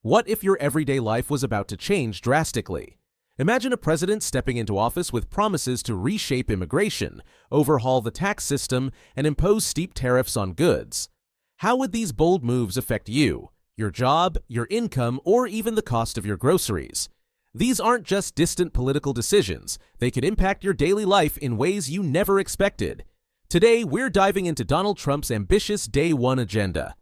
What if your everyday life was about to change drastically? Imagine a president stepping into office with promises to reshape immigration, overhaul the tax system, and impose steep tariffs on goods. How would these bold moves affect you, your job, your income, or even the cost of your groceries? These aren't just distant political decisions. They could impact your daily life in ways you never expected. Today, we're diving into Donald Trump's ambitious Day One agenda.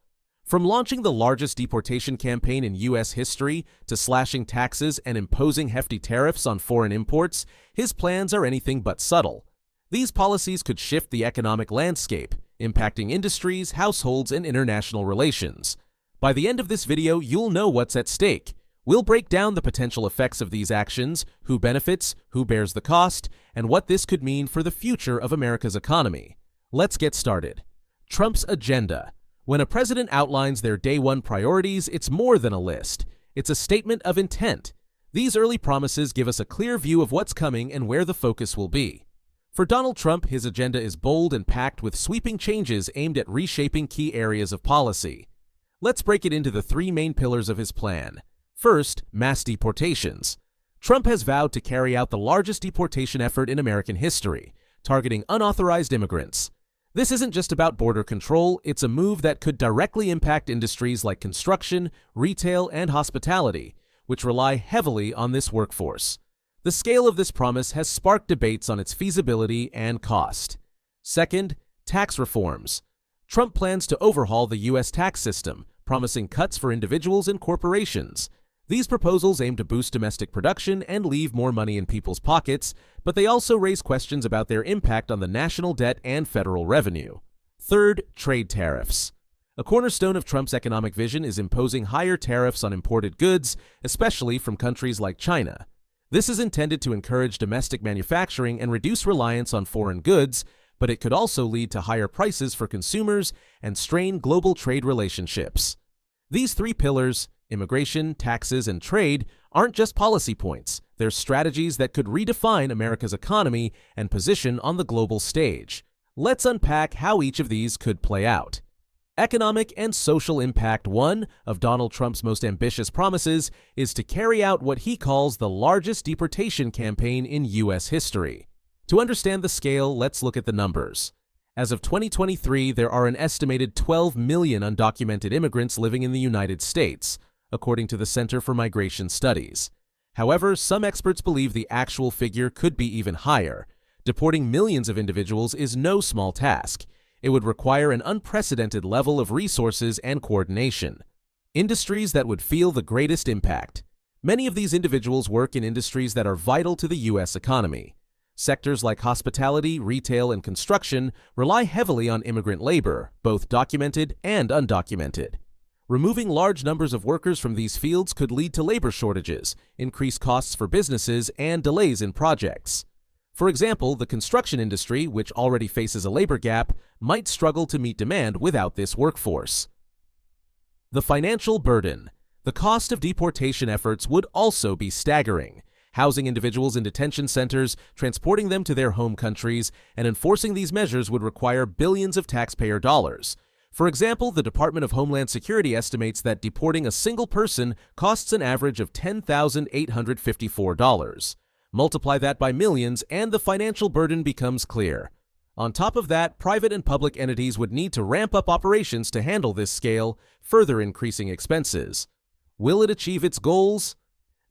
From launching the largest deportation campaign in U.S. history to slashing taxes and imposing hefty tariffs on foreign imports, his plans are anything but subtle. These policies could shift the economic landscape, impacting industries, households, and international relations. By the end of this video, you'll know what's at stake. We'll break down the potential effects of these actions, who benefits, who bears the cost, and what this could mean for the future of America's economy. Let's get started. Trump's agenda. When a president outlines their Day One priorities, it's more than a list. It's a statement of intent. These early promises give us a clear view of what's coming and where the focus will be. For Donald Trump, his agenda is bold and packed with sweeping changes aimed at reshaping key areas of policy. Let's break it into the three main pillars of his plan. First, mass deportations. Trump has vowed to carry out the largest deportation effort in American history, targeting unauthorized immigrants. This isn't just about border control, it's a move that could directly impact industries like construction, retail, and hospitality, which rely heavily on this workforce. The scale of this promise has sparked debates on its feasibility and cost. Second, tax reforms. Trump plans to overhaul the U.S. tax system, promising cuts for individuals and corporations. These proposals aim to boost domestic production and leave more money in people's pockets, but they also raise questions about their impact on the national debt and federal revenue. Third, trade tariffs. A cornerstone of Trump's economic vision is imposing higher tariffs on imported goods, especially from countries like China. This is intended to encourage domestic manufacturing and reduce reliance on foreign goods, but it could also lead to higher prices for consumers and strain global trade relationships. These three pillars, immigration, taxes, and trade, aren't just policy points. They're strategies that could redefine America's economy and position on the global stage. Let's unpack how each of these could play out. Economic and social impact. One of Donald Trump's most ambitious promises is to carry out what he calls the largest deportation campaign in U.S. history. To understand the scale, let's look at the numbers. As of 2023, there are an estimated 12 million undocumented immigrants living in the United States, according to the Center for Migration Studies. However, some experts believe the actual figure could be even higher. Deporting millions of individuals is no small task. It would require an unprecedented level of resources and coordination. Industries that would feel the greatest impact. Many of these individuals work in industries that are vital to the U.S. economy. Sectors like hospitality, retail, and construction rely heavily on immigrant labor, both documented and undocumented. Removing large numbers of workers from these fields could lead to labor shortages, increased costs for businesses, and delays in projects. For example, the construction industry, which already faces a labor gap, might struggle to meet demand without this workforce. The financial burden. The cost of deportation efforts would also be staggering. Housing individuals in detention centers, transporting them to their home countries, and enforcing these measures would require billions of taxpayer dollars. For example, the Department of Homeland Security estimates that deporting a single person costs an average of $10,854. Multiply that by millions, and the financial burden becomes clear. On top of that, private and public entities would need to ramp up operations to handle this scale, further increasing expenses. Will it achieve its goals?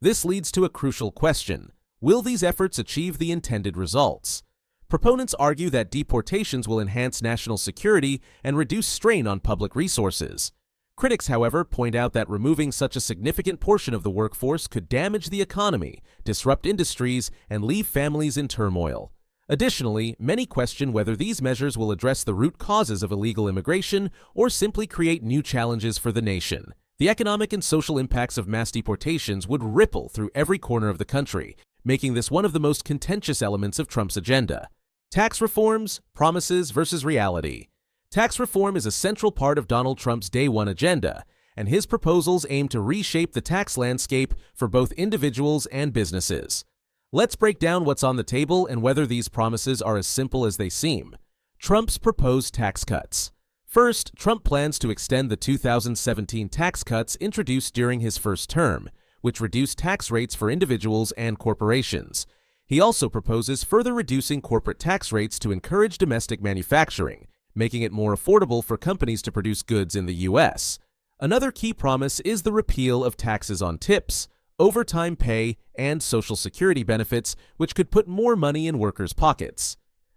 This leads to a crucial question. Will these efforts achieve the intended results? Proponents argue that deportations will enhance national security and reduce strain on public resources. Critics, however, point out that removing such a significant portion of the workforce could damage the economy, disrupt industries, and leave families in turmoil. Additionally, many question whether these measures will address the root causes of illegal immigration or simply create new challenges for the nation. The economic and social impacts of mass deportations would ripple through every corner of the country, making this one of the most contentious elements of Trump's agenda. Tax reforms, promises versus reality. Tax reform is a central part of Donald Trump's Day One agenda, and his proposals aim to reshape the tax landscape for both individuals and businesses. Let's break down what's on the table and whether these promises are as simple as they seem. Trump's proposed tax cuts. First, Trump plans to extend the 2017 tax cuts introduced during his first term, which reduced tax rates for individuals and corporations. He also proposes further reducing corporate tax rates to encourage domestic manufacturing, making it more affordable for companies to produce goods in the U.S. Another key promise is the repeal of taxes on tips, overtime pay, and Social Security benefits, which could put more money in workers' pockets.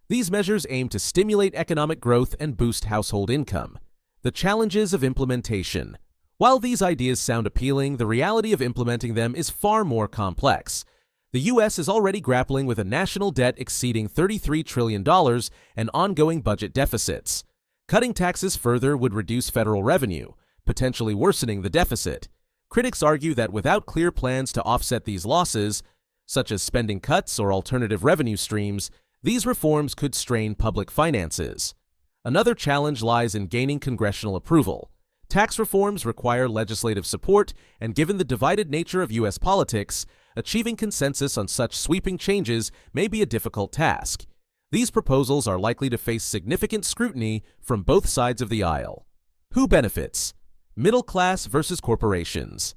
These measures aim to stimulate economic growth and boost household income. The challenges of implementation. While these ideas sound appealing, the reality of implementing them is far more complex. The U.S. is already grappling with a national debt exceeding $33 trillion and ongoing budget deficits. Cutting taxes further would reduce federal revenue, potentially worsening the deficit. Critics argue that without clear plans to offset these losses, such as spending cuts or alternative revenue streams, these reforms could strain public finances. Another challenge lies in gaining congressional approval. Tax reforms require legislative support, and given the divided nature of U.S. politics, achieving consensus on such sweeping changes may be a difficult task. These proposals are likely to face significant scrutiny from both sides of the aisle. Who benefits? Middle class versus corporations.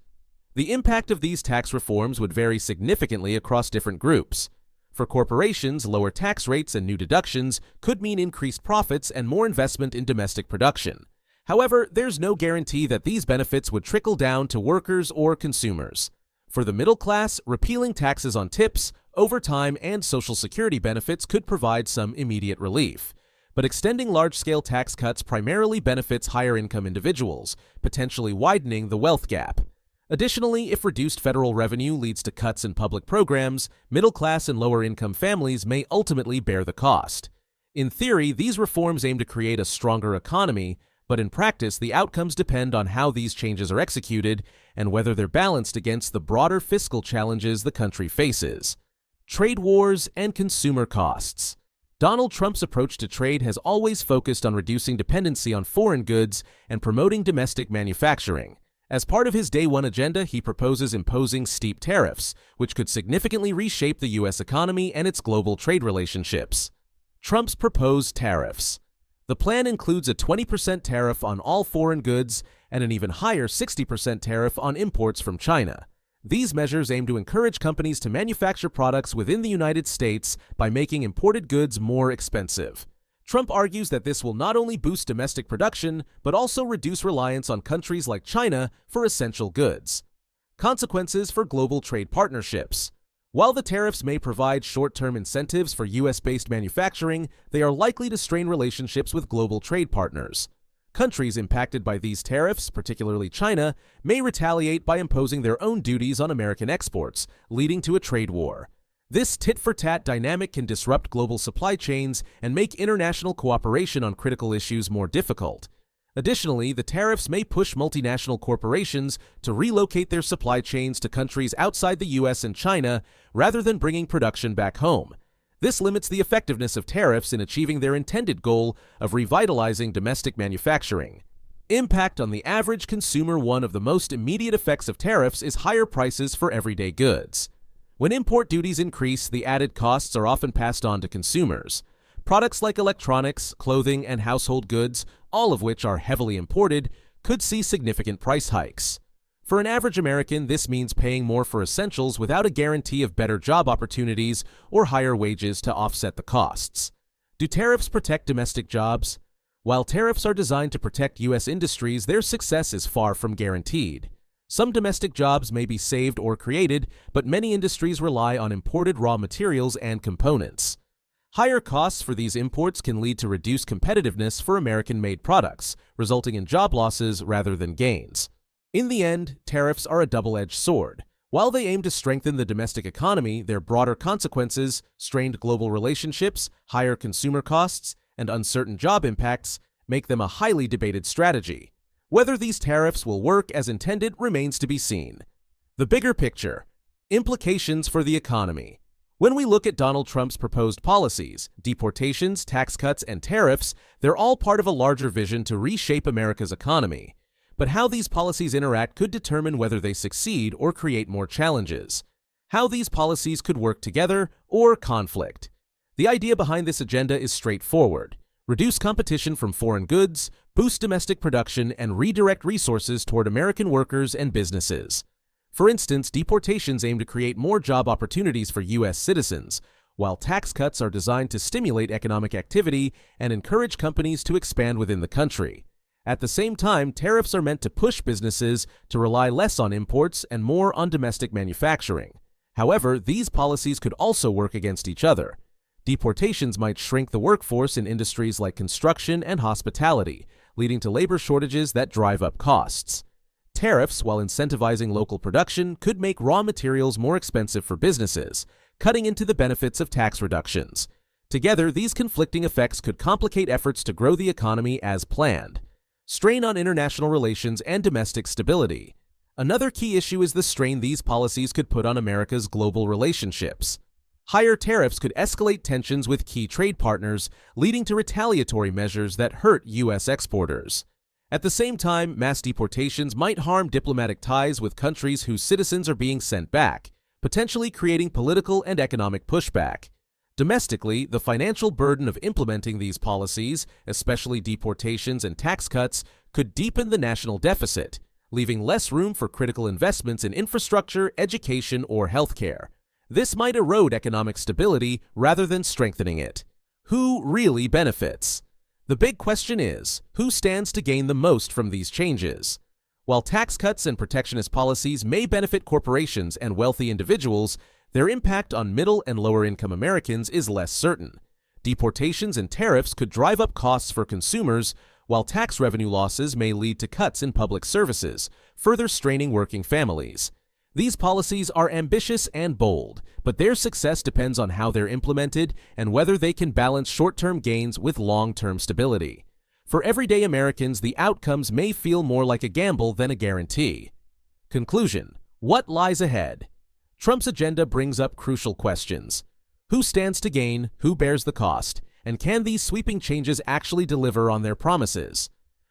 The impact of these tax reforms would vary significantly across different groups. For corporations, lower tax rates and new deductions could mean increased profits and more investment in domestic production. However, there's no guarantee that these benefits would trickle down to workers or consumers. For the middle class, repealing taxes on tips, overtime, and Social Security benefits could provide some immediate relief. But extending large-scale tax cuts primarily benefits higher-income individuals, potentially widening the wealth gap. Additionally, if reduced federal revenue leads to cuts in public programs, middle-class and lower-income families may ultimately bear the cost. In theory, these reforms aim to create a stronger economy, but in practice, the outcomes depend on how these changes are executed and whether they're balanced against the broader fiscal challenges the country faces. Trade wars and consumer costs. Donald Trump's approach to trade has always focused on reducing dependency on foreign goods and promoting domestic manufacturing. As part of his Day One agenda, he proposes imposing steep tariffs, which could significantly reshape the U.S. economy and its global trade relationships. Trump's proposed tariffs. The plan includes a 20% tariff on all foreign goods and an even higher 60% tariff on imports from China. These measures aim to encourage companies to manufacture products within the United States by making imported goods more expensive. Trump argues that this will not only boost domestic production, but also reduce reliance on countries like China for essential goods. Consequences for global trade partnerships. While the tariffs may provide short-term incentives for U.S.-based manufacturing, they are likely to strain relationships with global trade partners. Countries impacted by these tariffs, particularly China, may retaliate by imposing their own duties on American exports, leading to a trade war. This tit-for-tat dynamic can disrupt global supply chains and make international cooperation on critical issues more difficult. Additionally, the tariffs may push multinational corporations to relocate their supply chains to countries outside the U.S. and China rather than bringing production back home. This limits the effectiveness of tariffs in achieving their intended goal of revitalizing domestic manufacturing. Impact on the average consumer. One of the most immediate effects of tariffs is higher prices for everyday goods. When import duties increase, the added costs are often passed on to consumers. Products like electronics, clothing, and household goods, all of which are heavily imported, could see significant price hikes. For an average American, this means paying more for essentials without a guarantee of better job opportunities or higher wages to offset the costs. Do tariffs protect domestic jobs? While tariffs are designed to protect U.S. industries, their success is far from guaranteed. Some domestic jobs may be saved or created, but many industries rely on imported raw materials and components. Higher costs for these imports can lead to reduced competitiveness for American-made products, resulting in job losses rather than gains. In the end, tariffs are a double-edged sword. While they aim to strengthen the domestic economy, their broader consequences, strained global relationships, higher consumer costs, and uncertain job impacts, make them a highly debated strategy. Whether these tariffs will work as intended remains to be seen. The bigger picture. Implications for the economy. When we look at Donald Trump's proposed policies, deportations, tax cuts, and tariffs, they're all part of a larger vision to reshape America's economy. But how these policies interact could determine whether they succeed or create more challenges. How these policies could work together or conflict. The idea behind this agenda is straightforward. reduce competition from foreign goods, boost domestic production, and redirect resources toward American workers and businesses. For instance, deportations aim to create more job opportunities for U.S. citizens, while tax cuts are designed to stimulate economic activity and encourage companies to expand within the country. At the same time, tariffs are meant to push businesses to rely less on imports and more on domestic manufacturing. However, these policies could also work against each other. Deportations might shrink the workforce in industries like construction and hospitality, leading to labor shortages that drive up costs. Tariffs, while incentivizing local production, could make raw materials more expensive for businesses, cutting into the benefits of tax reductions. Together, these conflicting effects could complicate efforts to grow the economy as planned. Strain on international relations and domestic stability. Another key issue is the strain these policies could put on America's global relationships. Higher tariffs could escalate tensions with key trade partners, leading to retaliatory measures that hurt U.S. exporters. At the same time, mass deportations might harm diplomatic ties with countries whose citizens are being sent back, potentially creating political and economic pushback. Domestically, the financial burden of implementing these policies, especially deportations and tax cuts, could deepen the national deficit, leaving less room for critical investments in infrastructure, education, or healthcare. This might erode economic stability rather than strengthening it. Who really benefits? The big question is, who stands to gain the most from these changes? While tax cuts and protectionist policies may benefit corporations and wealthy individuals, their impact on middle and lower-income Americans is less certain. Deportations and tariffs could drive up costs for consumers, while tax revenue losses may lead to cuts in public services, further straining working families. These policies are ambitious and bold, but their success depends on how they're implemented and whether they can balance short-term gains with long-term stability. For everyday Americans, the outcomes may feel more like a gamble than a guarantee. Conclusion: what lies ahead? Trump's agenda brings up crucial questions. Who stands to gain, who bears the cost, and can these sweeping changes actually deliver on their promises?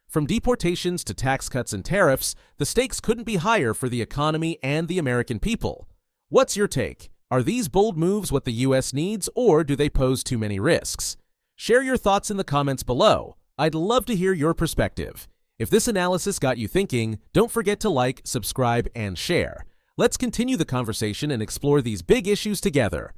From deportations to tax cuts and tariffs, the stakes couldn't be higher for the economy and the American people. What's your take? Are these bold moves what the U.S. needs, or do they pose too many risks? Share your thoughts in the comments below. I'd love to hear your perspective. If this analysis got you thinking, don't forget to like, subscribe, and share. Let's continue the conversation and explore these big issues together.